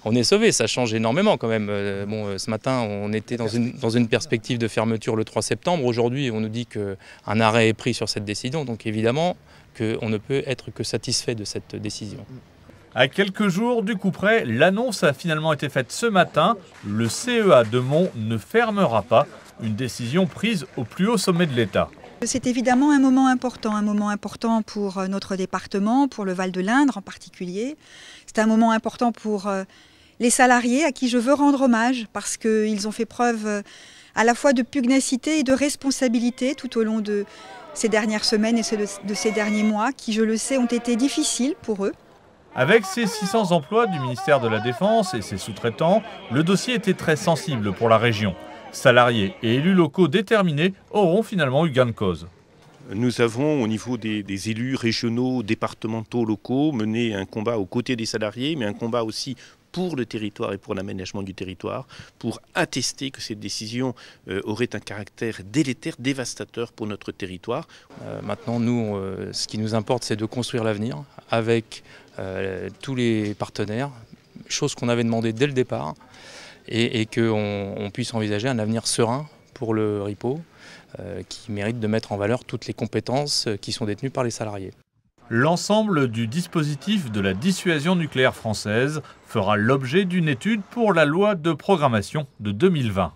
on est sauvé. Ça change énormément quand même. Ce matin, on était dans une perspective de fermeture le 3 septembre. Aujourd'hui, on nous dit qu'un arrêt est pris sur cette décision. Donc évidemment qu'on ne peut être que satisfait de cette décision. À quelques jours du coup près, l'annonce a finalement été faite ce matin. Le CEA de Mont ne fermera pas. Une décision prise au plus haut sommet de l'État. C'est évidemment un moment important pour notre département, pour le Val de l'Indre en particulier. C'est un moment important pour les salariés à qui je veux rendre hommage parce qu'ils ont fait preuve à la fois de pugnacité et de responsabilité tout au long de ces dernières semaines et de ces derniers mois qui, je le sais, ont été difficiles pour eux. Avec ses 600 emplois du ministère de la Défense et ses sous-traitants, le dossier était très sensible pour la région. Salariés et élus locaux déterminés auront finalement eu gain de cause. Nous avons au niveau des élus régionaux, départementaux, locaux mené un combat aux côtés des salariés, mais un combat aussi pour le territoire et pour l'aménagement du territoire, pour attester que cette décision aurait un caractère délétère, dévastateur pour notre territoire. Maintenant, nous, ce qui nous importe, c'est de construire l'avenir avec tous les partenaires, chose qu'on avait demandé dès le départ, et qu'on puisse envisager un avenir serein pour le RIPO, qui mérite de mettre en valeur toutes les compétences qui sont détenues par les salariés. L'ensemble du dispositif de la dissuasion nucléaire française fera l'objet d'une étude pour la loi de programmation de 2020.